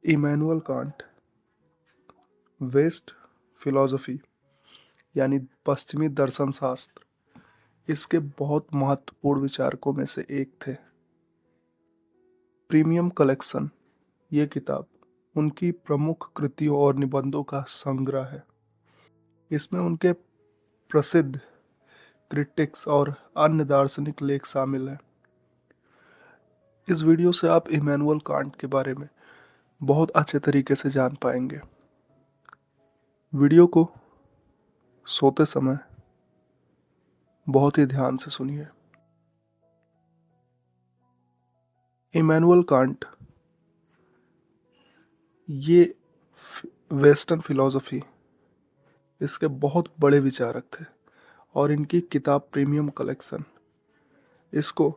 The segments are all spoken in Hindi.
इमैनुअल कांट वेस्ट फिलॉसफी यानी पश्चिमी दर्शन शास्त्र इसके बहुत महत्वपूर्ण विचारकों में से एक थे। प्रीमियम कलेक्शन ये किताब उनकी प्रमुख कृतियों और निबंधों का संग्रह है। इसमें उनके प्रसिद्ध क्रिटिक्स और अन्य दार्शनिक लेख शामिल हैं। इस वीडियो से आप इमैनुअल कांट के बारे में बहुत अच्छे तरीके से जान पाएंगे। वीडियो को सोते समय बहुत ही ध्यान से सुनिए। इमैनुअल कांट ये वेस्टर्न फिलॉसफी इसके बहुत बड़े विचारक थे और इनकी किताब प्रीमियम कलेक्शन इसको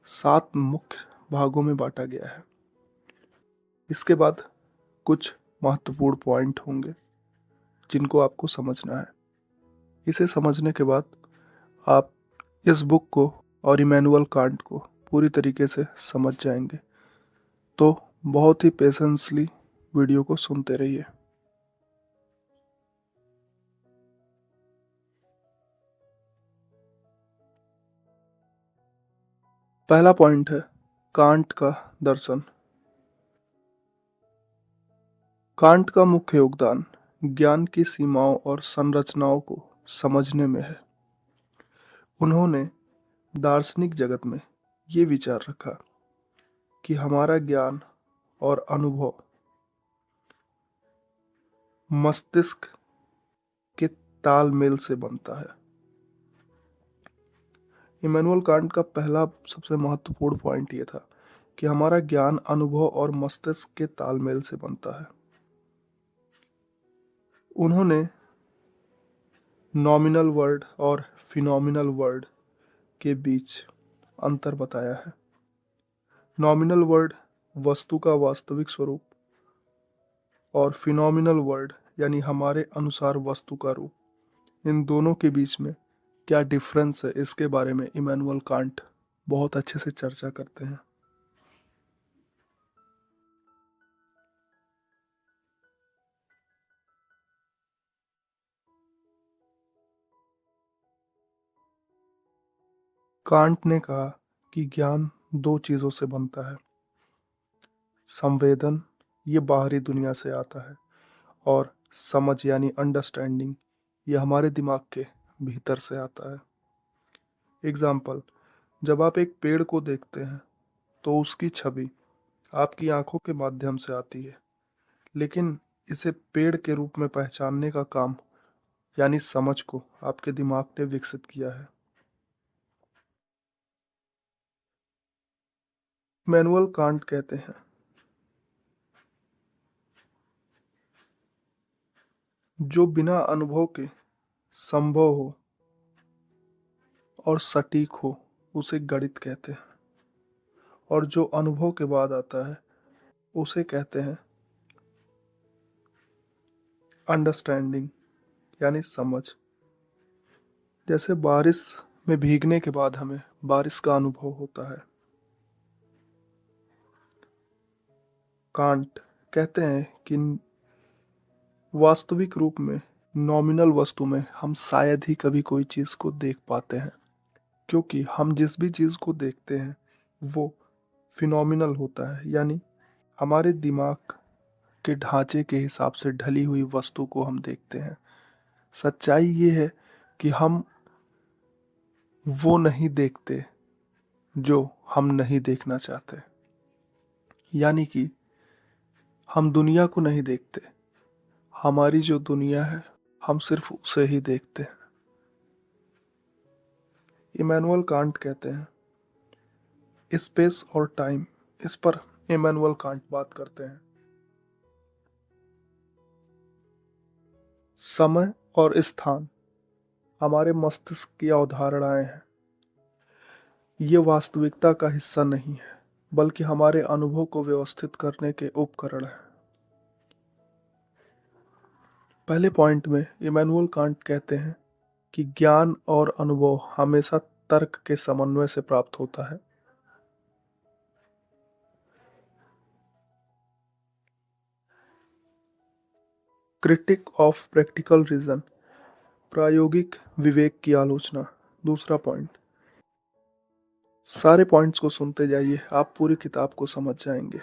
7 मुख्य भागों में बांटा गया है। इसके बाद कुछ महत्वपूर्ण पॉइंट होंगे जिनको आपको समझना है। इसे समझने के बाद आप इस बुक को और इमैनुअल कांट को पूरी तरीके से समझ जाएंगे। तो बहुत ही पेशेंसली वीडियो को सुनते रहिए। पहला पॉइंट है कांट का दर्शन। कांट का मुख्य योगदान ज्ञान की सीमाओं और संरचनाओं को समझने में है। उन्होंने दार्शनिक जगत में ये विचार रखा कि हमारा ज्ञान और अनुभव मस्तिष्क के तालमेल से बनता है। इमैनुअल कांट का पहला सबसे महत्वपूर्ण पॉइंट ये था कि हमारा ज्ञान अनुभव और मस्तिष्क के तालमेल से बनता है। उन्होंने नॉमिनल वर्ल्ड और फिनोमिनल वर्ल्ड के बीच अंतर बताया है। नॉमिनल वर्ल्ड वस्तु का वास्तविक स्वरूप और फिनोमिनल वर्ल्ड यानी हमारे अनुसार वस्तु का रूप, इन दोनों के बीच में क्या डिफरेंस है इसके बारे में इमैनुअल कांट बहुत अच्छे से चर्चा करते हैं। कांट ने कहा कि ज्ञान 2 चीज़ों से बनता है। संवेदन ये बाहरी दुनिया से आता है और समझ यानी अंडरस्टैंडिंग ये हमारे दिमाग के भीतर से आता है। एग्जाम्पल, जब आप एक पेड़ को देखते हैं तो उसकी छवि आपकी आंखों के माध्यम से आती है, लेकिन इसे पेड़ के रूप में पहचानने का काम यानी समझ को आपके दिमाग ने विकसित किया है। मैनुअल कांट कहते हैं जो बिना अनुभव के संभव हो और सटीक हो उसे गणित कहते हैं, और जो अनुभव के बाद आता है उसे कहते हैं अंडरस्टैंडिंग यानी समझ। जैसे बारिश में भीगने के बाद हमें बारिश का अनुभव होता है। कांट कहते हैं कि वास्तविक रूप में नॉमिनल वस्तु में हम शायद ही कभी कोई चीज़ को देख पाते हैं, क्योंकि हम जिस भी चीज़ को देखते हैं वो फिनोमिनल होता है, यानी हमारे दिमाग के ढांचे के हिसाब से ढली हुई वस्तु को हम देखते हैं। सच्चाई ये है कि हम वो नहीं देखते जो हम नहीं देखना चाहते, यानी कि हम दुनिया को नहीं देखते, हमारी जो दुनिया है हम सिर्फ उसे ही देखते हैं। इमैनुअल कांट कहते हैं स्पेस और टाइम, इस पर इमैनुअल कांट बात करते हैं। समय और स्थान हमारे मस्तिष्क की अवधारणाएं हैं। ये वास्तविकता का हिस्सा नहीं है, बल्कि हमारे अनुभव को व्यवस्थित करने के उपकरण हैं। पहले पॉइंट में इमैनुअल कांट कहते हैं कि ज्ञान और अनुभव हमेशा तर्क के समन्वय से प्राप्त होता है। क्रिटिक ऑफ प्रैक्टिकल रीजन, प्रायोगिक विवेक की आलोचना। दूसरा पॉइंट, सारे पॉइंट्स को सुनते जाइए, आप पूरी किताब को समझ जाएंगे।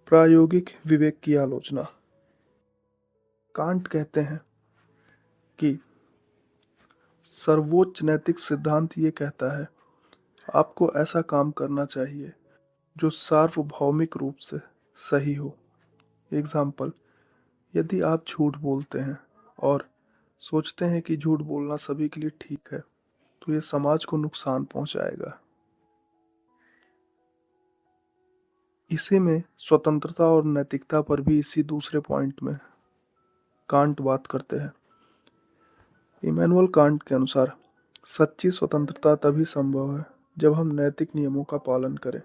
प्रायोगिक विवेक की आलोचना। कांट कहते हैं कि सर्वोच्च नैतिक सिद्धांत ये कहता है आपको ऐसा काम करना चाहिए जो सार्वभौमिक रूप से सही हो। एग्जाम्पल, यदि आप झूठ बोलते हैं और सोचते हैं कि झूठ बोलना सभी के लिए ठीक है, तो ये समाज को नुकसान पहुंचाएगा। इसी में स्वतंत्रता और नैतिकता पर भी इसी दूसरे पॉइंट में कांट बात करते हैं। इमैनुअल कांट के अनुसार सच्ची स्वतंत्रता तभी संभव है जब हम नैतिक नियमों का पालन करें।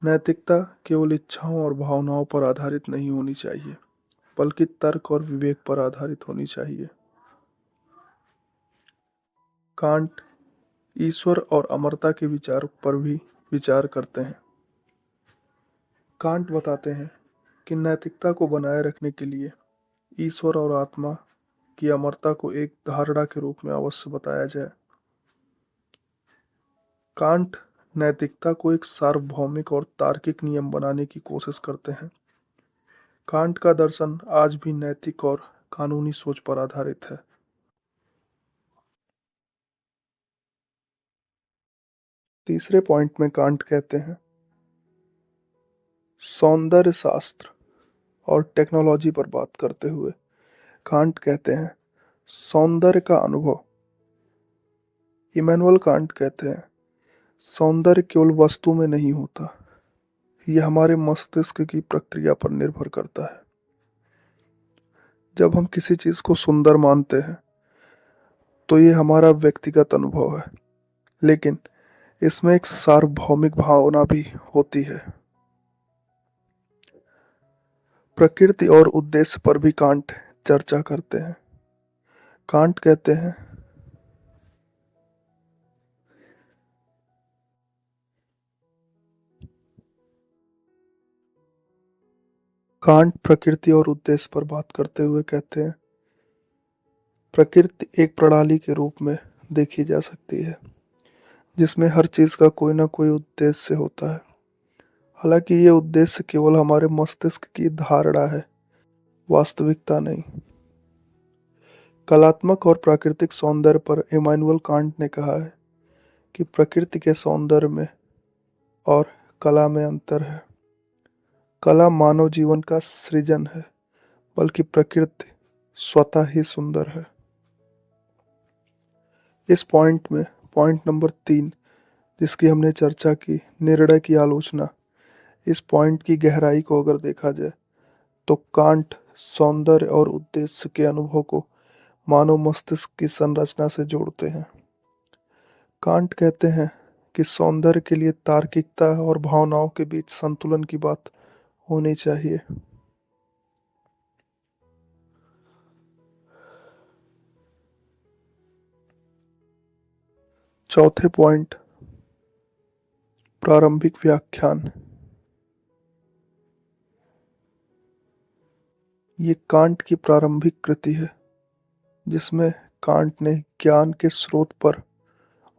नैतिकता केवल इच्छाओं और भावनाओं पर आधारित नहीं होनी चाहिए, बल्कि तर्क और विवेक पर आधारित होनी चाहिए। कांट ईश्वर और अमरता के विचार पर भी विचार करते हैं। कांट बताते हैं कि नैतिकता को बनाए रखने के लिए ईश्वर और आत्मा की अमरता को एक धारणा के रूप में अवश्य बताया जाए। कांट नैतिकता को एक सार्वभौमिक और तार्किक नियम बनाने की कोशिश करते हैं। कांट का दर्शन आज भी नैतिक और कानूनी सोच पर आधारित है। तीसरे पॉइंट में कांट कहते हैं सौंदर्य शास्त्र और टेक्नोलॉजी पर बात करते हुए कांट कहते हैं सौंदर्य का अनुभव। इमैनुअल कांट कहते हैं सौंदर्य केवल वस्तु में नहीं होता, यह हमारे मस्तिष्क की प्रक्रिया पर निर्भर करता है। जब हम किसी चीज को सुंदर मानते हैं तो ये हमारा व्यक्तिगत अनुभव है, लेकिन इसमें एक सार्वभौमिक भावना भी होती है। प्रकृति और उद्देश्य पर भी कांट चर्चा करते हैं। कांट कहते हैं कांट प्रकृति और उद्देश्य पर बात करते हुए कहते हैं प्रकृति एक प्रणाली के रूप में देखी जा सकती है जिसमें हर चीज का कोई ना कोई उद्देश्य होता है। हालांकि ये उद्देश्य केवल हमारे मस्तिष्क की धारणा है, वास्तविकता नहीं। कलात्मक और प्राकृतिक सौंदर्य पर इमानुएल कांट ने कहा है कि प्रकृति के सौंदर्य में और कला में अंतर है। कला मानव जीवन का सृजन है, बल्कि प्रकृति स्वतः ही सुंदर है। इस पॉइंट में पॉइंट नंबर 3 जिसकी हमने चर्चा की, निर्णय की आलोचना, इस पॉइंट की गहराई को अगर देखा जाए तो कांट सौंदर्य और उद्देश्य के अनुभव को मानव मस्तिष्क की संरचना से जोड़ते हैं। कांट कहते हैं कि सौंदर्य के लिए तार्किकता और भावनाओं के बीच संतुलन की बात होनी चाहिए। चौथे पॉइंट, प्रारंभिक व्याख्यान। ये कांट की प्रारंभिक कृति है जिसमें कांट ने ज्ञान के स्रोत पर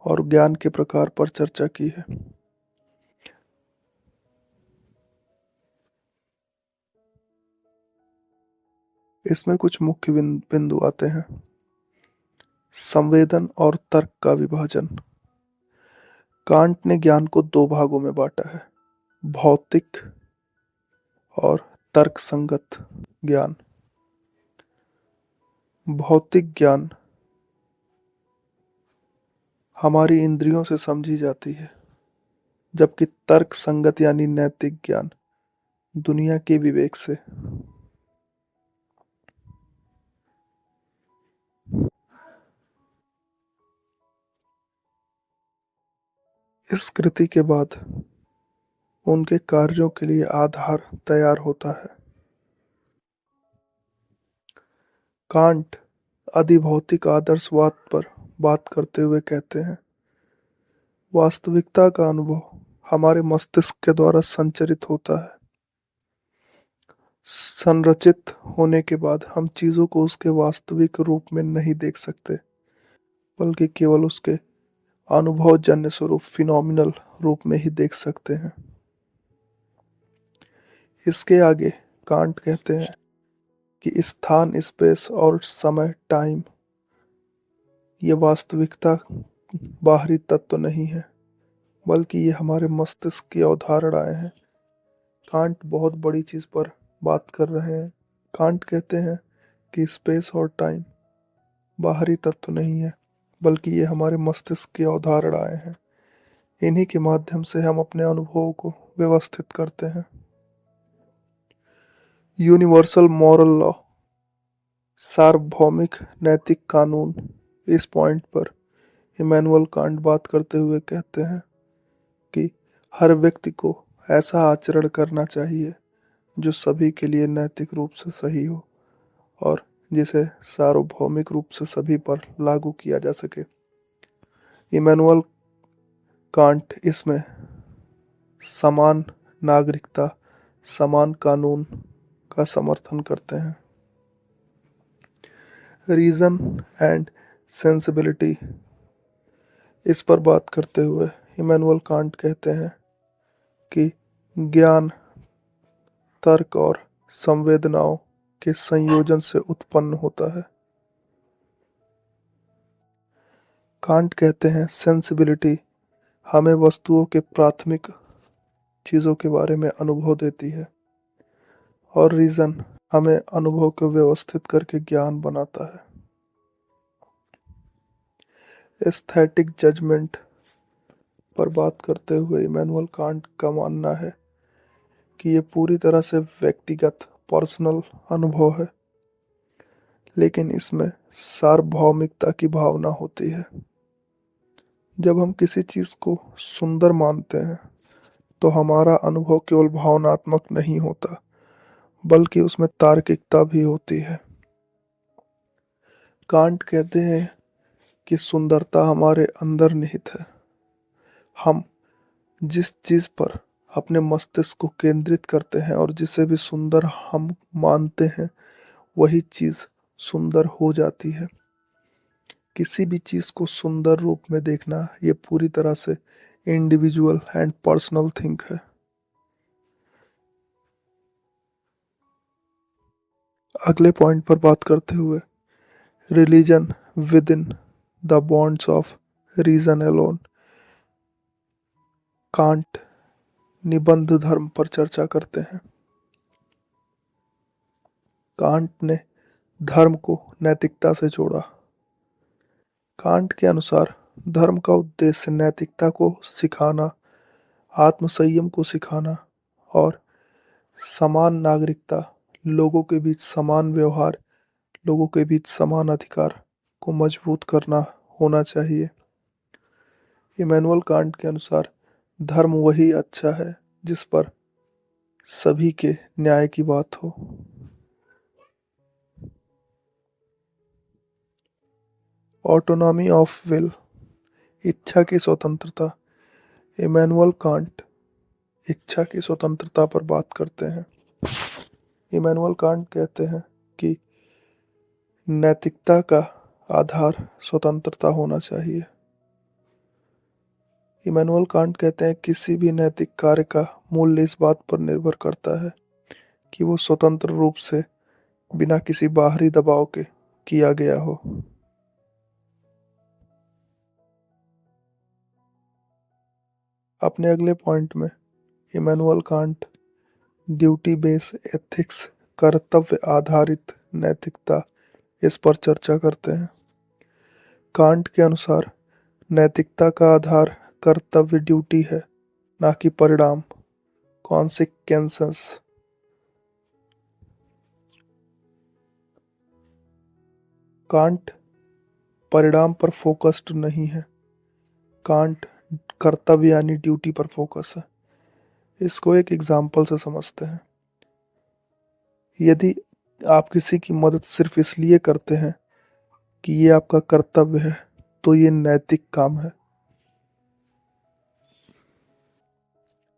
और ज्ञान के प्रकार पर चर्चा की है। इसमें कुछ मुख्य बिंदु आते हैं। संवेदन और तर्क का विभाजन। कांट ने ज्ञान को दो भागों में बांटा है, भौतिक और तर्कसंगत ज्ञान। भौतिक ज्ञान हमारी इंद्रियों से समझी जाती है, जबकि तर्क संगत यानी नैतिक ज्ञान दुनिया के विवेक से। इस कृति के बाद उनके कार्यों के लिए आधार तैयार होता है। कांट अधिभौतिक आदर्शवाद पर बात करते हुए कहते हैं वास्तविकता का अनुभव हमारे मस्तिष्क के द्वारा संचरित होता है। संरचित होने के बाद हम चीज़ों को उसके वास्तविक रूप में नहीं देख सकते, बल्कि केवल उसके अनुभवजन्य स्वरूप फिनोमिनल रूप में ही देख सकते हैं। इसके आगे कांट कहते हैं कि स्थान, स्पेस और समय, टाइम, ये वास्तविकता बाहरी तत्व नहीं है, बल्कि ये हमारे मस्तिष्क की अवधारणाएं हैं। कांट बहुत बड़ी चीज़ पर बात कर रहे हैं। कांट कहते हैं कि स्पेस और टाइम बाहरी तत्व नहीं है, बल्कि ये हमारे मस्तिष्क की अवधारणाएं हैं। इन्हीं के माध्यम से हम अपने अनुभवों को व्यवस्थित करते हैं। यूनिवर्सल मॉरल लॉ, सार्वभौमिक नैतिक कानून, इस पॉइंट पर इमैनुअल कांट बात करते हुए कहते हैं कि हर व्यक्ति को ऐसा आचरण करना चाहिए जो सभी के लिए नैतिक रूप से सही हो और जिसे सार्वभौमिक रूप से सभी पर लागू किया जा सके। इमैनुअल कांट इसमें समान नागरिकता, समान कानून का समर्थन करते हैं। रीजन एंड सेंसिबिलिटी, इस पर बात करते हुए इमैनुअल कांट कहते हैं कि ज्ञान, तर्क और संवेदनाओं के संयोजन से उत्पन्न होता है। कांट कहते हैं सेंसिबिलिटी हमें वस्तुओं के प्राथमिक चीज़ों के बारे में अनुभव देती है और रीजन हमें अनुभव को व्यवस्थित करके ज्ञान बनाता है। एस्थेटिक जजमेंट पर बात करते हुए इमैनुअल कांट का मानना है कि ये पूरी तरह से व्यक्तिगत पर्सनल अनुभव है, लेकिन इसमें सार्वभौमिकता की भावना होती है। जब हम किसी चीज़ को सुंदर मानते हैं तो हमारा अनुभव केवल भावनात्मक नहीं होता, बल्कि उसमें तार्किकता भी होती है। कांट कहते हैं कि सुंदरता हमारे अंदर निहित है। हम जिस चीज़ पर अपने मस्तिष्क को केंद्रित करते हैं और जिसे भी सुंदर हम मानते हैं, वही चीज़ सुंदर हो जाती है। किसी भी चीज़ को सुंदर रूप में देखना ये पूरी तरह से इंडिविजुअल एंड पर्सनल थिंग है। अगले पॉइंट पर बात करते हुए religion within the bounds of reason alone, Kant निबंध धर्म पर चर्चा करते हैं। कांट ने धर्म को नैतिकता से जोड़ा। कांट के अनुसार धर्म का उद्देश्य नैतिकता को सिखाना, आत्मसंयम को सिखाना और समान नागरिकता, लोगों के बीच समान व्यवहार, लोगों के बीच समान अधिकार को मजबूत करना होना चाहिए। इमैनुअल कांट के अनुसार धर्म वही अच्छा है जिस पर सभी के न्याय की बात हो। ऑटोनॉमी ऑफ विल, इच्छा की स्वतंत्रता। इमैनुअल कांट इच्छा की स्वतंत्रता पर बात करते हैं। इमैनुअल कांट कहते हैं कि नैतिकता का आधार स्वतंत्रता होना चाहिए। इमैनुअल कांट कहते हैं किसी भी नैतिक कार्य का मूल्य इस बात पर निर्भर करता है कि वो स्वतंत्र रूप से बिना किसी बाहरी दबाव के किया गया हो। अपने अगले पॉइंट में Immanuel Kant duty base ethics, कर्तव्य आधारित नैतिकता, इस पर चर्चा करते हैं। कांट के अनुसार नैतिकता का आधार कर्तव्य, ड्यूटी है, ना कि परिणाम, कॉन्सिक्वेंसेस। कांट परिणाम पर फोकस्ड नहीं है, कांट कर्तव्य यानी ड्यूटी पर फोकस है। इसको एक एग्जाम्पल से समझते हैं। यदि आप किसी की मदद सिर्फ इसलिए करते हैं कि ये आपका कर्तव्य है, तो ये नैतिक काम है।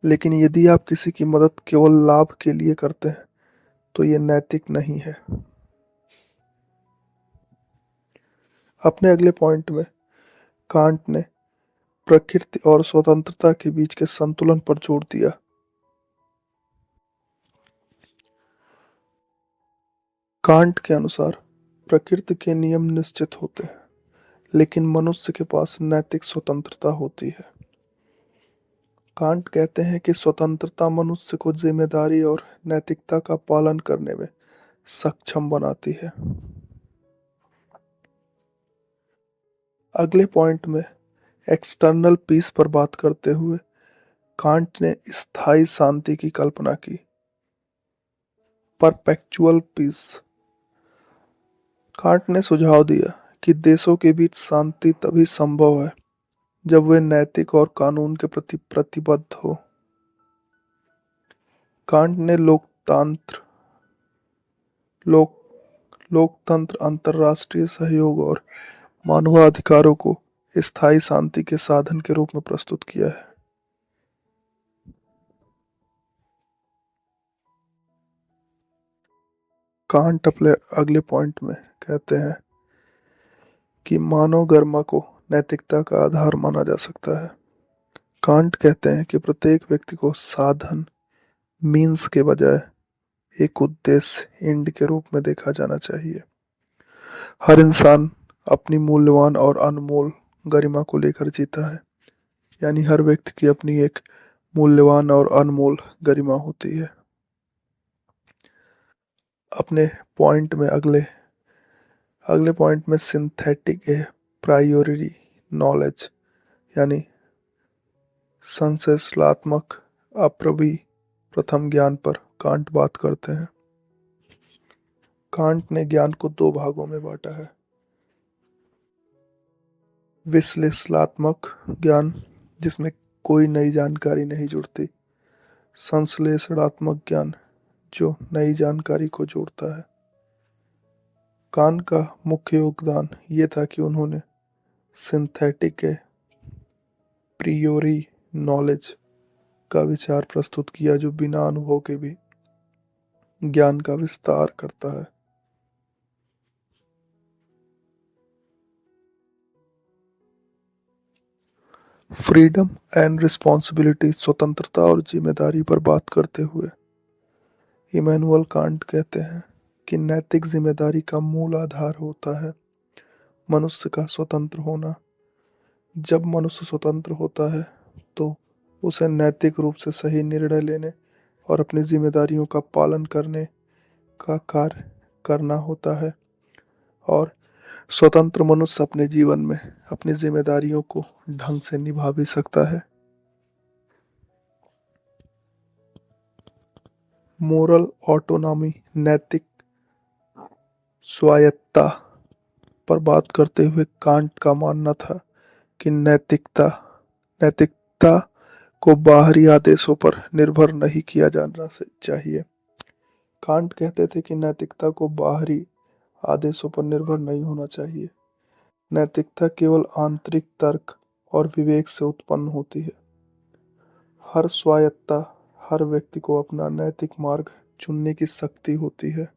लेकिन यदि आप किसी की मदद केवल लाभ के लिए करते हैं, तो ये नैतिक नहीं है। अपने अगले पॉइंट में कांट ने प्रकृति और स्वतंत्रता के बीच के संतुलन पर जोर दिया। कांट के अनुसार प्रकृति के नियम निश्चित होते हैं, लेकिन मनुष्य के पास नैतिक स्वतंत्रता होती है। कांट कहते हैं कि स्वतंत्रता मनुष्य को जिम्मेदारी और नैतिकता का पालन करने में सक्षम बनाती है। अगले पॉइंट में एक्सटर्नल पीस पर बात करते हुए कांट ने स्थायी शांति की कल्पना की, परपेचुअल पीस। कांट ने सुझाव दिया कि देशों के बीच शांति तभी संभव है जब वे नैतिक और कानून के प्रति प्रतिबद्ध हो। कांट ने लोक लोकतंत्र, अंतर्राष्ट्रीय सहयोग और मानवाधिकारों को स्थायी शांति के साधन के रूप में प्रस्तुत किया है। कांट अपने अगले पॉइंट में कहते हैं कि मानव गरिमा को नैतिकता का आधार माना जा सकता है। कांट कहते हैं कि प्रत्येक व्यक्ति को साधन, मीन्स के बजाय एक उद्देश्य, एंड के रूप में देखा जाना चाहिए। हर इंसान अपनी मूल्यवान और अनमोल गरिमा को लेकर जीता है, यानी हर व्यक्ति की अपनी एक मूल्यवान और अनमोल गरिमा होती है। अपने पॉइंट में अगले अगले पॉइंट में सिंथेटिक ए प्रायोरी नॉलेज यानी संश्लेषणात्मक अप्रबी प्रथम ज्ञान पर कांट बात करते हैं। कांट ने ज्ञान को दो भागों में बांटा है, विश्लेषणात्मक ज्ञान जिसमें कोई नई जानकारी नहीं जुड़ती, संश्लेषणात्मक ज्ञान जो नई जानकारी को जोड़ता है। कांट का मुख्य योगदान ये था कि उन्होंने सिंथेटिक प्रियोरी नॉलेज का विचार प्रस्तुत किया जो बिना अनुभव के भी ज्ञान का विस्तार करता है। फ्रीडम एंड रिस्पॉन्सिबिलिटी, स्वतंत्रता और जिम्मेदारी पर बात करते हुए इमैनुअल कांट कहते हैं कि नैतिक जिम्मेदारी का मूल आधार होता है मनुष्य का स्वतंत्र होना। जब मनुष्य स्वतंत्र होता है तो उसे नैतिक रूप से सही निर्णय लेने और अपनी जिम्मेदारियों का पालन करने का कार्य करना होता है, और स्वतंत्र मनुष्य अपने जीवन में अपनी जिम्मेदारियों को ढंग से निभा भी सकता है। मोरल ऑटोनॉमी, नैतिक स्वायत्तता पर बात करते हुए कांट का मानना था कि नैतिकता को बाहरी आदेशों पर निर्भर नहीं किया जाना चाहिए। कांट कहते थे कि नैतिकता को बाहरी आदेशों पर निर्भर नहीं होना चाहिए। नैतिकता केवल आंतरिक तर्क और विवेक से उत्पन्न होती है। हर स्वायत्तता, हर व्यक्ति को अपना नैतिक मार्ग चुनने की शक्ति होती है।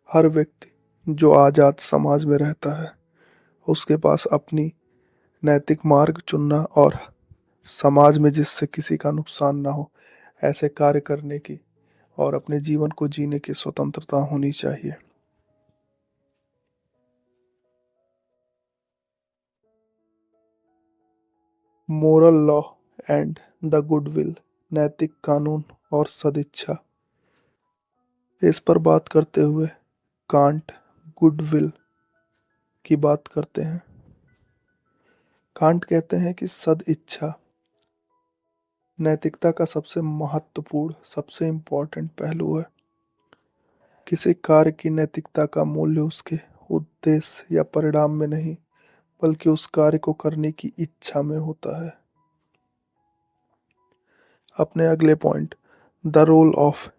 हर व्यक्ति जो आजाद समाज में रहता है उसके पास अपनी नैतिक मार्ग चुनना और समाज में जिससे किसी का नुकसान ना हो ऐसे कार्य करने की और अपने जीवन को जीने की स्वतंत्रता होनी चाहिए। Moral law and the goodwill, नैतिक कानून और सदिच्छा, इस पर बात करते हुए कांट गुडविल की बात करते हैं। कांट कहते हैं कि सदिच्छा नैतिकता का सबसे महत्वपूर्ण, सबसे इम्पोर्टेंट पहलू है। किसी कार्य की नैतिकता का मूल्य उसके उद्देश्य या परिणाम में नहीं बल्कि उस कार्य को करने की इच्छा में होता है। अपने अगले point, the role of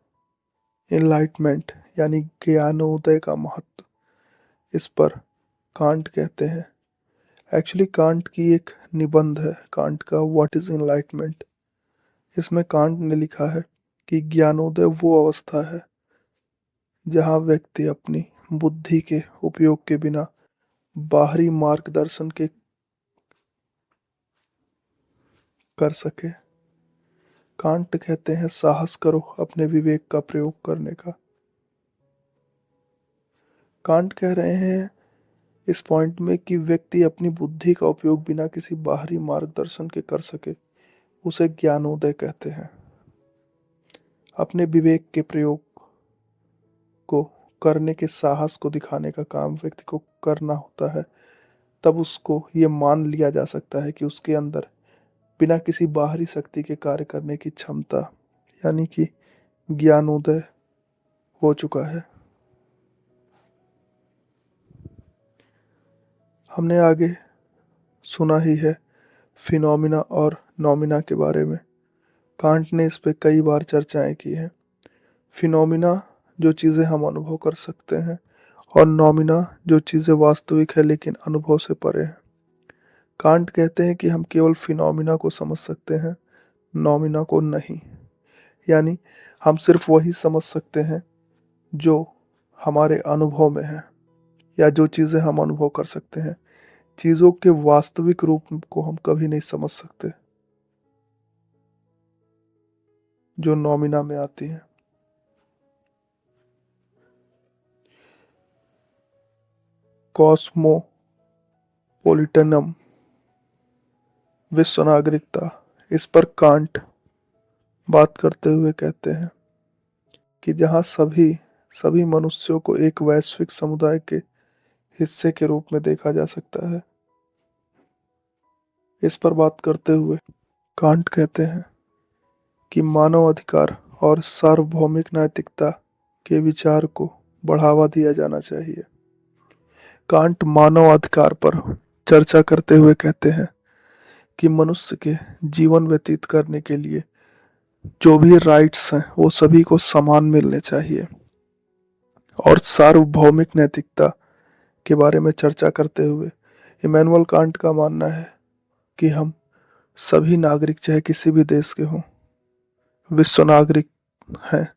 enlightenment यानी ज्ञानोदय का महत्व, इस पर कांट कहते हैं। एक्चुअली कांट की एक निबंध है, कांट का व्हाट इज एनलाइटमेंट। इसमें कांट ने लिखा है कि ज्ञानोदय वो अवस्था है जहाँ व्यक्ति अपनी बुद्धि के उपयोग के बिना बाहरी मार्गदर्शन के कर सके। कांट कहते हैं साहस करो अपने विवेक का प्रयोग करने का। कांट कह रहे हैं इस पॉइंट में कि व्यक्ति अपनी बुद्धि का उपयोग बिना किसी बाहरी मार्गदर्शन के कर सके, उसे ज्ञानोदय कहते हैं। अपने विवेक के प्रयोग को करने के साहस को दिखाने का काम व्यक्ति को करना होता है, तब उसको ये मान लिया जा सकता है कि उसके अंदर बिना किसी बाहरी शक्ति के कार्य करने की क्षमता यानी कि ज्ञानोदय हो चुका है। हमने आगे सुना ही है फिनोमिना और नोमिना के बारे में। कांट ने इस पे कई बार चर्चाएं की हैं। फिनोमिना जो चीज़ें हम अनुभव कर सकते हैं और नोमिना जो चीज़ें वास्तविक है लेकिन अनुभव से परे हैं। कांट कहते हैं कि हम केवल फिनोमिना को समझ सकते हैं, नोमिना को नहीं। यानी हम सिर्फ वही समझ सकते हैं जो हमारे अनुभव में है या जो चीज़ें हम अनुभव कर सकते हैं। चीज़ों के वास्तविक रूप को हम कभी नहीं समझ सकते जो नोमिना में आती है। कॉस्मोपोलिटनम विश्व नागरिकता, इस पर कांट बात करते हुए कहते हैं कि जहाँ सभी सभी मनुष्यों को एक वैश्विक समुदाय के हिस्से के रूप में देखा जा सकता है। इस पर बात करते हुए कांट कहते हैं कि मानव अधिकार और सार्वभौमिक नैतिकता के विचार को बढ़ावा दिया जाना चाहिए। कांट मानव अधिकार पर चर्चा करते हुए कहते हैं कि मनुष्य के जीवन व्यतीत करने के लिए जो भी राइट्स हैं वो सभी को समान मिलने चाहिए। और सार्वभौमिक नैतिकता के बारे में चर्चा करते हुए इमैनुअल कांट का मानना है कि हम सभी नागरिक चाहे किसी भी देश के हों विश्व नागरिक हैं।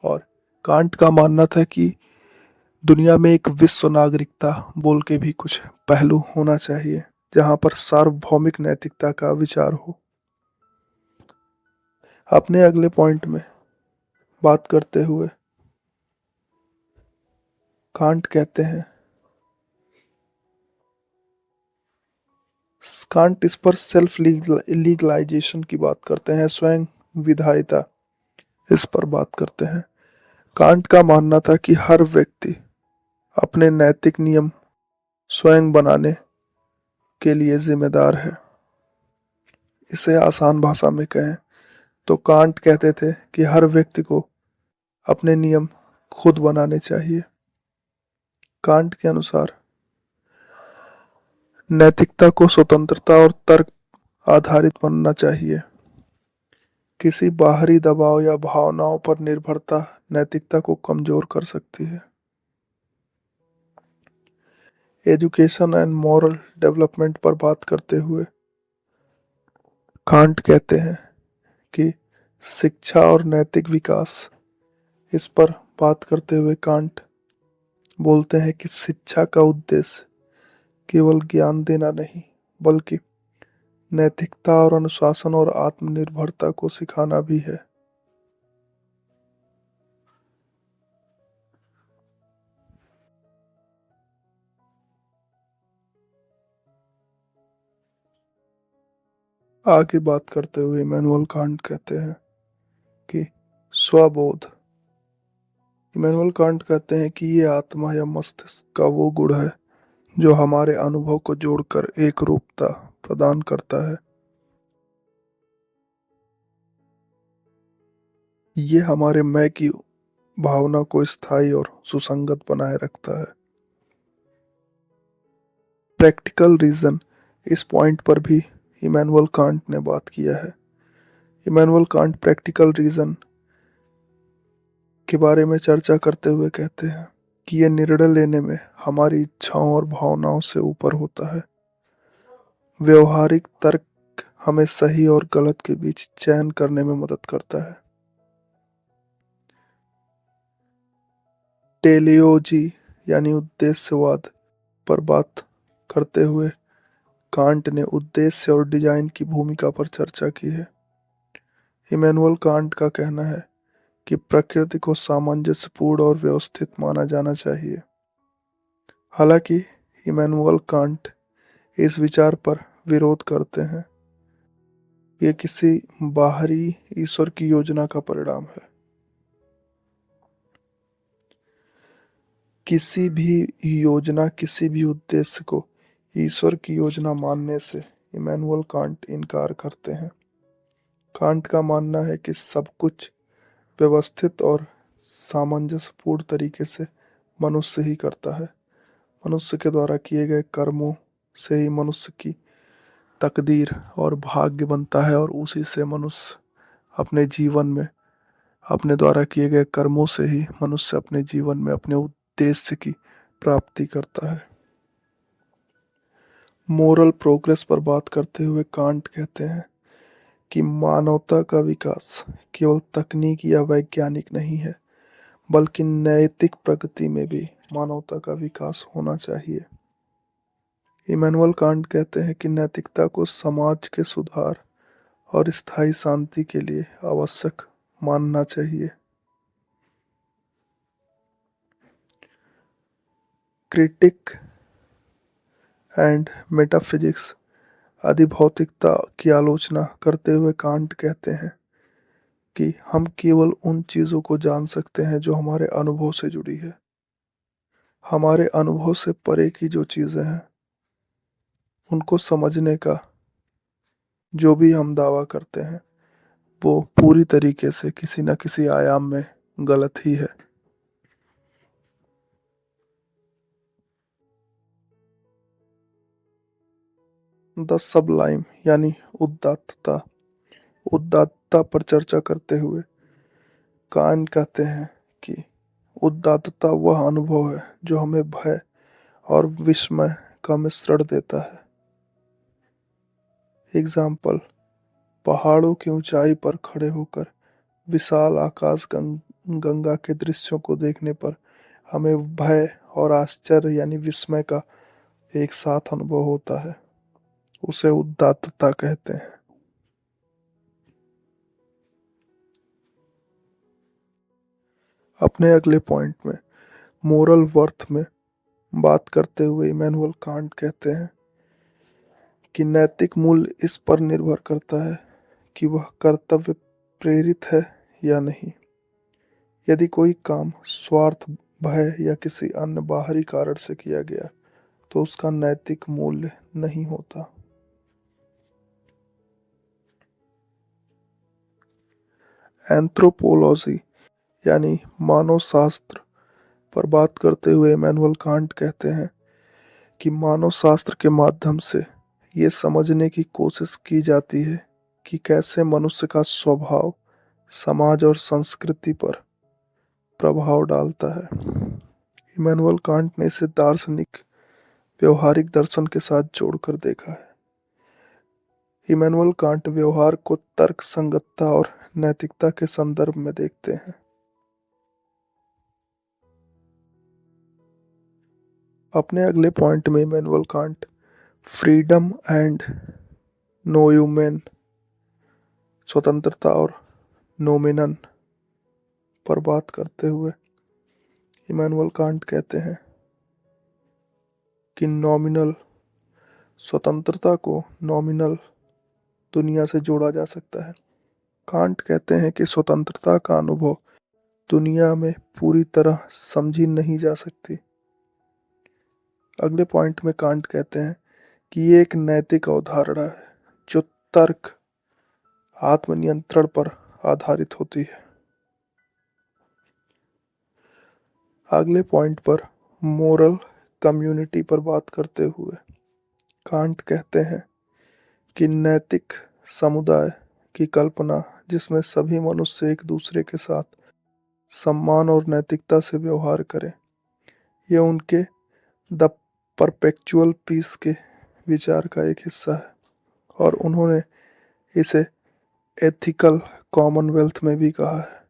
और कांट का मानना था कि दुनिया में एक विश्व नागरिकता बोल के भी कुछ पहलू होना चाहिए जहां पर सार्वभौमिक नैतिकता का विचार हो। अपने अगले पॉइंट में बात करते हुए कांट कहते हैं, कांट इस पर सेल्फ लीगलाइजेशन की बात करते हैं, स्वयं विधायिता इस पर बात करते हैं। कांट का मानना था कि हर व्यक्ति अपने नैतिक नियम स्वयं बनाने के लिए जिम्मेदार है। इसे आसान भाषा में कहें तो कांट कहते थे कि हर व्यक्ति को अपने नियम खुद बनाने चाहिए। कांट के अनुसार नैतिकता को स्वतंत्रता और तर्क आधारित बनना चाहिए। किसी बाहरी दबाव या भावनाओं पर निर्भरता नैतिकता को कमजोर कर सकती है। एजुकेशन एंड मॉरल डेवलपमेंट पर बात करते हुए कांट कहते हैं कि शिक्षा और नैतिक विकास, इस पर बात करते हुए कांट बोलते हैं कि शिक्षा का उद्देश्य केवल ज्ञान देना नहीं बल्कि नैतिकता और अनुशासन और आत्मनिर्भरता को सिखाना भी है। आगे बात करते हुए इमैनुअल कांट कहते हैं कि स्वबोध, इमैनुअल कांट कहते हैं कि ये आत्मा या मस्तिष्क का वो गुण है जो हमारे अनुभव को जोड़कर एक रूपता प्रदान करता है। ये हमारे मैं की भावना को स्थायी और सुसंगत बनाए रखता है। प्रैक्टिकल रीजन, इस पॉइंट पर भी इमैनुअल कांट ने बात किया है। इमैनुअल कांट प्रैक्टिकल रीजन के बारे में चर्चा करते हुए कहते हैं कि यह निर्णय लेने में हमारी इच्छाओं और भावनाओं से ऊपर होता है। व्यवहारिक तर्क हमें सही और गलत के बीच चयन करने में मदद करता है। टेलियोजी यानी उद्देश्यवाद पर बात करते हुए कांट ने उद्देश्य और डिजाइन की भूमिका पर चर्चा की है। इमैनुअल कांट का कहना है कि प्रकृति को सामंजस्यपूर्ण और व्यवस्थित माना जाना चाहिए। हालांकि इमैनुअल कांट इस विचार पर विरोध करते हैं। ये किसी बाहरी ईश्वर की योजना का परिणाम है। किसी भी योजना, किसी भी उद्देश्य को ईश्वर की योजना मानने से इमैनुअल कांट इनकार करते हैं। कांट का मानना है कि सब कुछ व्यवस्थित और सामंजस्यपूर्ण तरीके से मनुष्य ही करता है। मनुष्य के द्वारा किए गए कर्मों से ही मनुष्य की तकदीर और भाग्य बनता है, और उसी से मनुष्य अपने जीवन में, अपने द्वारा किए गए कर्मों से ही मनुष्य अपने जीवन में अपने उद्देश्य की प्राप्ति करता है। मोरल प्रोग्रेस पर बात करते हुए कांट कहते हैं कि मानवता का विकास केवल तकनीकी या वैज्ञानिक नहीं है, बल्कि नैतिक प्रगति में भी मानवता का विकास होना चाहिए। इमैनुअल कांट कहते हैं कि नैतिकता को समाज के सुधार और स्थायी शांति के लिए आवश्यक मानना चाहिए। क्रिटिक एंड मेटाफिजिक्स अधिभौतिकता की आलोचना करते हुए कांट कहते हैं कि हम केवल उन चीज़ों को जान सकते हैं जो हमारे अनुभव से जुड़ी है। हमारे अनुभव से परे की जो चीज़ें हैं उनको समझने का जो भी हम दावा करते हैं वो पूरी तरीके से किसी न किसी आयाम में गलत ही है। द सबलाइम यानी उदात्तता उदात्तता पर चर्चा करते हुए कांट कहते हैं कि उदात्तता वह अनुभव है जो हमें भय और विस्मय का मिश्रण देता है। एग्जाम्पल, पहाड़ों की ऊंचाई पर खड़े होकर विशाल आकाश गंगा के दृश्यों को देखने पर हमें भय और आश्चर्य यानी विस्मय का एक साथ अनुभव होता है। उसे उदात्तता कहते हैं। अपने अगले पॉइंट में मोरल वर्थ में बात करते हुए इमैनुअल कांट कहते हैं कि नैतिक मूल्य इस पर निर्भर करता है कि वह कर्तव्य प्रेरित है या नहीं। यदि कोई काम स्वार्थ, भय या किसी अन्य बाहरी कारण से किया गया तो उसका नैतिक मूल्य नहीं होता। एंथ्रोपोलॉजी यानी मानव शास्त्र पर बात करते हुए इमैनुअल कांट कहते हैं कि मानव शास्त्र के माध्यम से ये समझने की कोशिश की जाती है कि कैसे मनुष्य का स्वभाव समाज और संस्कृति पर प्रभाव डालता है। इमैनुअल कांट ने इसे दार्शनिक व्यवहारिक दर्शन के साथ जोड़कर देखा है। इमैनुअल कांट व्यवहार को तर्क संगतता और नैतिकता के संदर्भ में देखते हैं। अपने अगले पॉइंट में इमैनुअल कांट फ्रीडम एंड नोयूमेन स्वतंत्रता और नोमिनन पर बात करते हुए इमैनुअल कांट कहते हैं कि नॉमिनल स्वतंत्रता को नॉमिनल दुनिया से जोड़ा जा सकता है। कांट कहते हैं कि स्वतंत्रता का अनुभव दुनिया में पूरी तरह समझी नहीं जा सकती। अगले पॉइंट में कांट कहते हैं कि ये एक नैतिक अवधारणा है जो तर्क आत्मनियंत्रण पर आधारित होती है। अगले पॉइंट पर मोरल कम्युनिटी पर बात करते हुए कांट कहते हैं कि नैतिक समुदाय की कल्पना जिसमें सभी मनुष्य एक दूसरे के साथ सम्मान और नैतिकता से व्यवहार करें, यह उनके द परपेचुअल पीस के विचार का एक हिस्सा है, और उन्होंने इसे एथिकल कॉमनवेल्थ में भी कहा है।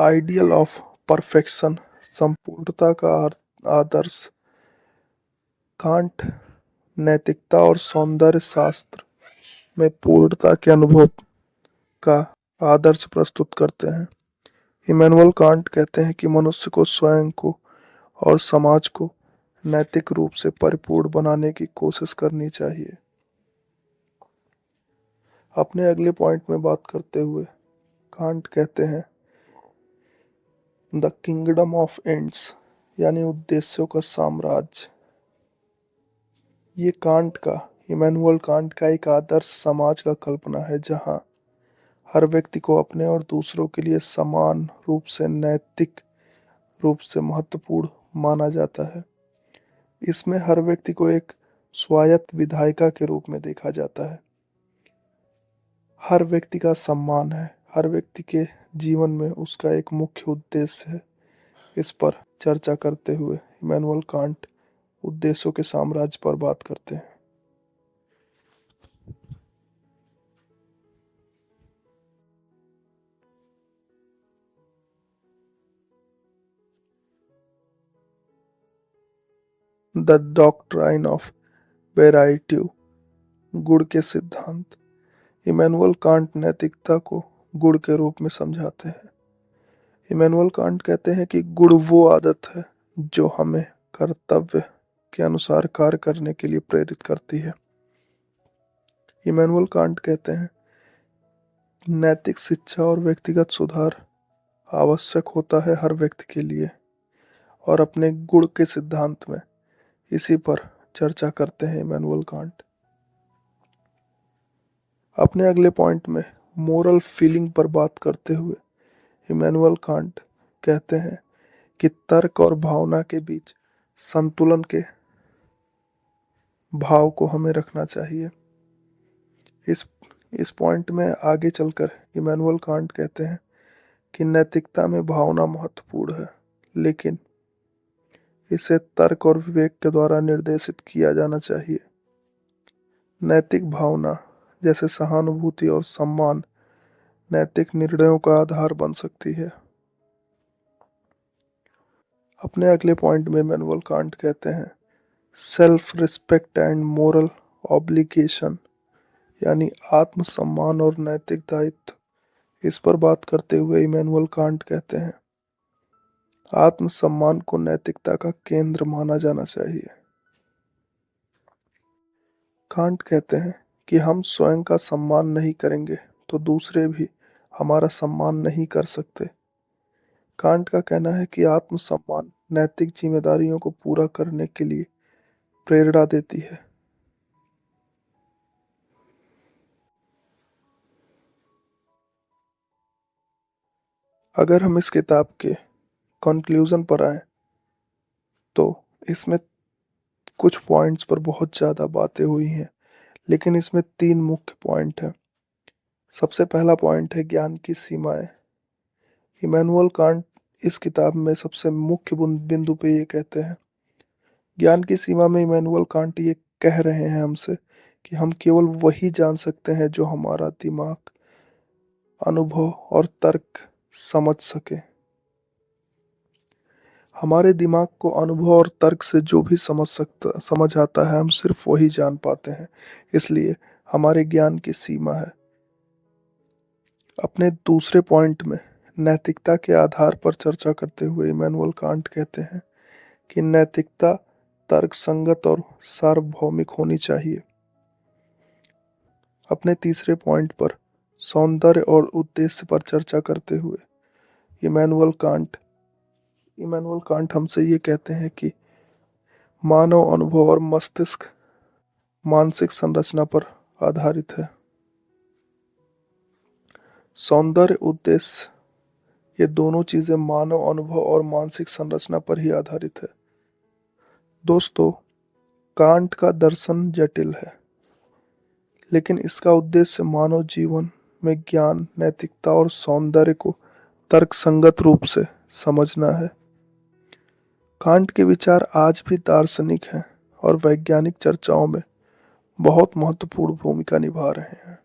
आइडियल ऑफ परफेक्शन, संपूर्णता का आदर्श। कांट नैतिकता और सौंदर्य शास्त्र में पूर्णता के अनुभव का आदर्श प्रस्तुत करते हैं। इमैनुअल कांट कहते हैं कि मनुष्य को स्वयं को और समाज को नैतिक रूप से परिपूर्ण बनाने की कोशिश करनी चाहिए। अपने अगले पॉइंट में बात करते हुए कांट कहते हैं द किंगडम ऑफ एंड्स, यानी उद्देश्यों का साम्राज्य। ये कांट का इमैनुअल कांट का एक आदर्श समाज का कल्पना है जहां हर व्यक्ति को अपने और दूसरों के लिए समान रूप से नैतिक रूप से महत्वपूर्ण माना जाता है। इसमें हर व्यक्ति को एक स्वायत्त विधायिका के रूप में देखा जाता है। हर व्यक्ति का सम्मान है, हर व्यक्ति के जीवन में उसका एक मुख्य उद्देश्य है। इस पर चर्चा करते हुए इमैनुअल कांट उद्देश्यों के साम्राज्य पर बात करते हैं। द डॉक्ट्राइन ऑफ वेराइट्यू, गुण के सिद्धांत। इमैनुअल कांट नैतिकता को गुण के रूप में समझाते हैं। इमैनुअल कांट कहते हैं कि गुण वो आदत है जो हमें कर्तव्य के अनुसार कार्य करने के लिए प्रेरित करती है। इमैनुअल कांट कहते हैं नैतिक शिक्षा और व्यक्तिगत सुधार आवश्यक होता है हर व्यक्ति के लिए, और अपने गुण के सिद्धांत में इसी पर चर्चा करते हैं इमैनुअल कांट। अपने अगले पॉइंट में मोरल फीलिंग पर बात करते हुए इमैनुअल कांट कहते हैं कि तर्क और भावना के बीच संतुलन के भाव को हमें रखना चाहिए। इस इस पॉइंट में आगे चलकर इमैनुअल कांट कहते हैं कि नैतिकता में भावना महत्वपूर्ण है, लेकिन इसे तर्क और विवेक के द्वारा निर्देशित किया जाना चाहिए। नैतिक भावना जैसे सहानुभूति और सम्मान नैतिक निर्णयों का आधार बन सकती है। अपने अगले पॉइंट में इमैनुअल कांट कहते हैं self respect and moral obligation, यानी आत्मसम्मान और नैतिक दायित्व। इस पर बात करते हुए इमैनुअल कांट कहते हैं आत्मसम्मान को नैतिकता का केंद्र माना जाना चाहिए। कांट कहते हैं कि हम स्वयं का सम्मान नहीं करेंगे तो दूसरे भी हमारा सम्मान नहीं कर सकते। कांट का कहना है कि आत्मसम्मान नैतिक जिम्मेदारियों को पूरा करने के लिए प्रेरणा देती है। अगर हम इस किताब के कंक्लूजन पर आए तो इसमें कुछ पॉइंट्स पर बहुत ज़्यादा बातें हुई हैं, लेकिन इसमें तीन मुख्य पॉइंट हैं। सबसे पहला पॉइंट है ज्ञान की सीमाएं। इमैनुअल कांट इस किताब में सबसे मुख्य बिंदु पे ये कहते हैं ज्ञान की सीमा में इमैनुअल कांट ये कह रहे हैं हमसे कि हम केवल वही जान सकते हैं जो हमारा दिमाग, अनुभव और तर्क समझ सके। हमारे दिमाग को अनुभव और तर्क से जो भी समझ आता है हम सिर्फ वही जान पाते हैं, इसलिए हमारे ज्ञान की सीमा है। अपने दूसरे पॉइंट में नैतिकता के आधार पर चर्चा करते हुए इमैनुअल कांट कहते हैं कि नैतिकता तर्कसंगत और सार्वभौमिक होनी चाहिए। अपने तीसरे पॉइंट पर सौंदर्य और उद्देश्य पर चर्चा करते हुए इमैनुअल कांट हमसे ये कहते हैं कि मानव अनुभव और मस्तिष्क मानसिक संरचना पर आधारित है। सौंदर्य, उद्देश्य, ये दोनों चीजें मानव अनुभव और मानसिक संरचना पर ही आधारित है। दोस्तों, कांट का दर्शन जटिल है, लेकिन इसका उद्देश्य मानव जीवन में ज्ञान, नैतिकता और सौंदर्य को तर्कसंगत रूप से समझना है। कांट के विचार आज भी दार्शनिक हैं और वैज्ञानिक चर्चाओं में बहुत महत्वपूर्ण भूमिका निभा रहे हैं।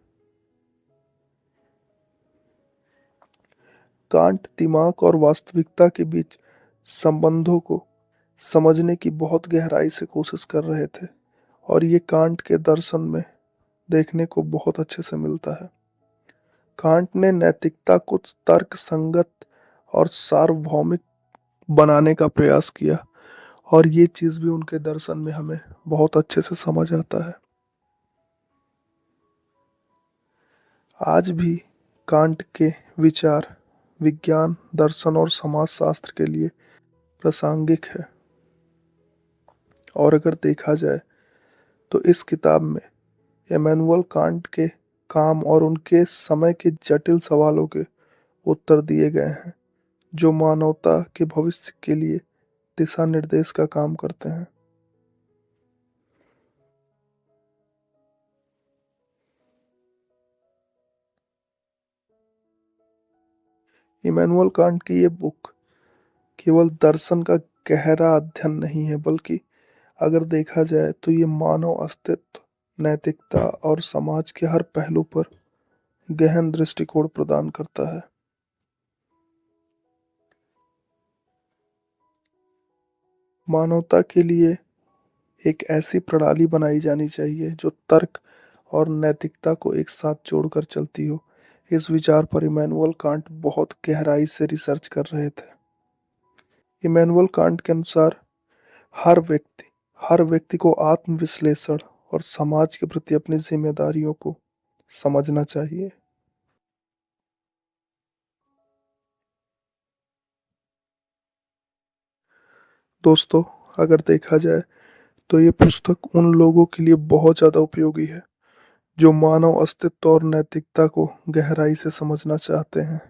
कांट दिमाग और वास्तविकता के बीच संबंधों को समझने की बहुत गहराई से कोशिश कर रहे थे, और ये कांट के दर्शन में देखने को बहुत अच्छे से मिलता है। कांट ने नैतिकता को तर्क संगत और सार्वभौमिक बनाने का प्रयास किया, और ये चीज भी उनके दर्शन में हमें बहुत अच्छे से समझ आता है। आज भी कांट के विचार विज्ञान, दर्शन और समाजशास्त्र के लिए प्रासंगिक है। और अगर देखा जाए तो इस किताब में इमैनुअल कांट के काम और उनके समय के जटिल सवालों के उत्तर दिए गए हैं, जो मानवता के भविष्य के लिए दिशा निर्देश का काम करते हैं। इमैनुअल कांट की ये बुक केवल दर्शन का गहरा अध्ययन नहीं है, बल्कि अगर देखा जाए तो ये मानव अस्तित्व, नैतिकता और समाज के हर पहलू पर गहन दृष्टिकोण प्रदान करता है। मानवता के लिए एक ऐसी प्रणाली बनाई जानी चाहिए जो तर्क और नैतिकता को एक साथ जोड़कर चलती हो। इस विचार पर इमैनुअल कांट बहुत गहराई से रिसर्च कर रहे थे। इमैनुअल कांट के अनुसार हर व्यक्ति हर व्यक्ति को आत्मविश्लेषण और समाज के प्रति अपनी जिम्मेदारियों को समझना चाहिए। दोस्तों, अगर देखा जाए तो ये पुस्तक उन लोगों के लिए बहुत ज़्यादा उपयोगी है जो मानव अस्तित्व और नैतिकता को गहराई से समझना चाहते हैं।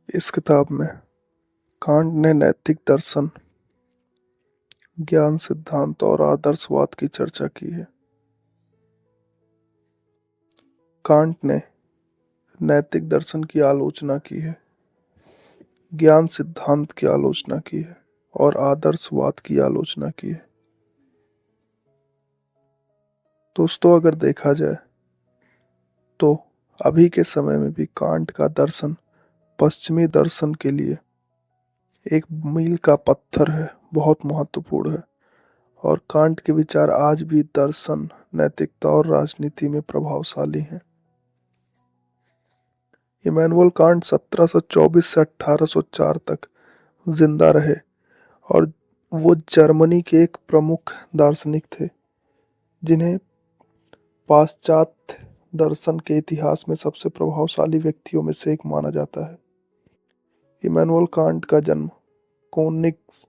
इस किताब में कांट ने नैतिक दर्शन, ज्ञान सिद्धांत और आदर्शवाद की चर्चा की है। कांट ने नैतिक दर्शन की आलोचना की है, ज्ञान सिद्धांत की आलोचना की है और आदर्शवाद की आलोचना की है। दोस्तों, अगर देखा जाए तो अभी के समय में भी कांट का दर्शन पश्चिमी दर्शन के लिए एक मील का पत्थर है, बहुत महत्वपूर्ण है। और कांट के विचार आज भी दर्शन, नैतिकता और राजनीति में प्रभावशाली हैं। इमैनुअल कांट 1724 से 1804 तक जिंदा रहे, और वो जर्मनी के एक प्रमुख दार्शनिक थे जिन्हें पाश्चात्य दर्शन के इतिहास में सबसे प्रभावशाली व्यक्तियों में से एक माना जाता है। इमैनुअल कांट का जन्म कोनिग्सबर्ग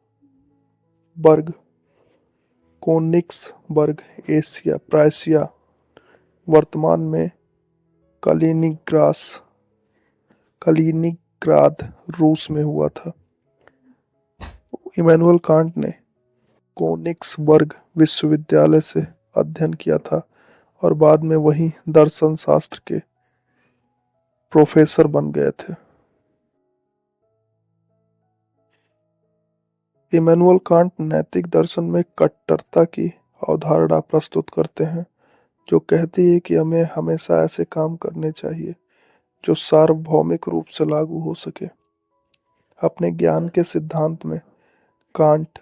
कोनिग्सबर्ग एशिया प्रायसिया, वर्तमान में कलिनिग्रास कलिनिग्राद, रूस में हुआ था। इमैनुअल कांट ने कोनिग्सबर्ग विश्वविद्यालय से अध्ययन किया था और बाद में वहीं दर्शन शास्त्र के प्रोफेसर बन गए थे। इमैनुअल कांट नैतिक दर्शन में कट्टरता की अवधारणा प्रस्तुत करते हैं, जो कहती है कि हमें हमेशा ऐसे काम करने चाहिए जो सार्वभौमिक रूप से लागू हो सके। अपने ज्ञान के सिद्धांत में कांट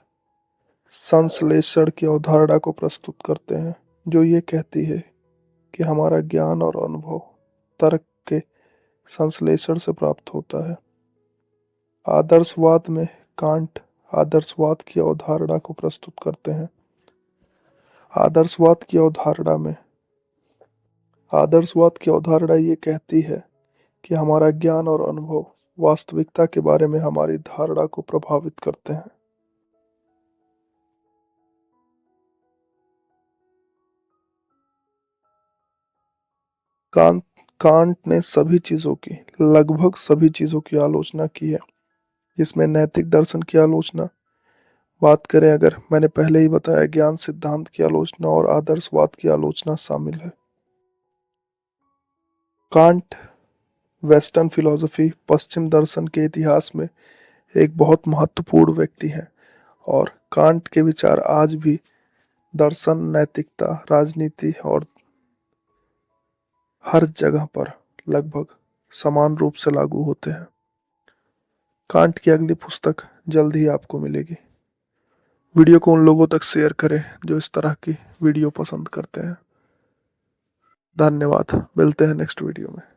संश्लेषण की अवधारणा को प्रस्तुत करते हैं, जो ये कहती है कि हमारा ज्ञान और अनुभव तर्क के संश्लेषण से प्राप्त होता है। आदर्शवाद में कांट आदर्शवाद की अवधारणा को प्रस्तुत करते हैं। आदर्शवाद की अवधारणा में आदर्शवाद की अवधारणा ये कहती है कि हमारा ज्ञान और अनुभव वास्तविकता के बारे में हमारी धारणा को प्रभावित करते हैं। कांट कांट ने लगभग सभी चीजों की आलोचना की है, जिसमें नैतिक दर्शन की आलोचना, बात करें अगर, मैंने पहले ही बताया, ज्ञान सिद्धांत की आलोचना और आदर्शवाद की आलोचना शामिल है। कांट वेस्टर्न फिलॉसफी, पश्चिम दर्शन के इतिहास में एक बहुत महत्वपूर्ण व्यक्ति हैं, और कांट के विचार आज भी दर्शन, नैतिकता, राजनीति और हर जगह पर लगभग समान रूप से लागू होते हैं। कांट की अगली पुस्तक जल्द ही आपको मिलेगी। वीडियो को उन लोगों तक शेयर करें जो इस तरह की वीडियो पसंद करते हैं। धन्यवाद, मिलते हैं नेक्स्ट वीडियो में।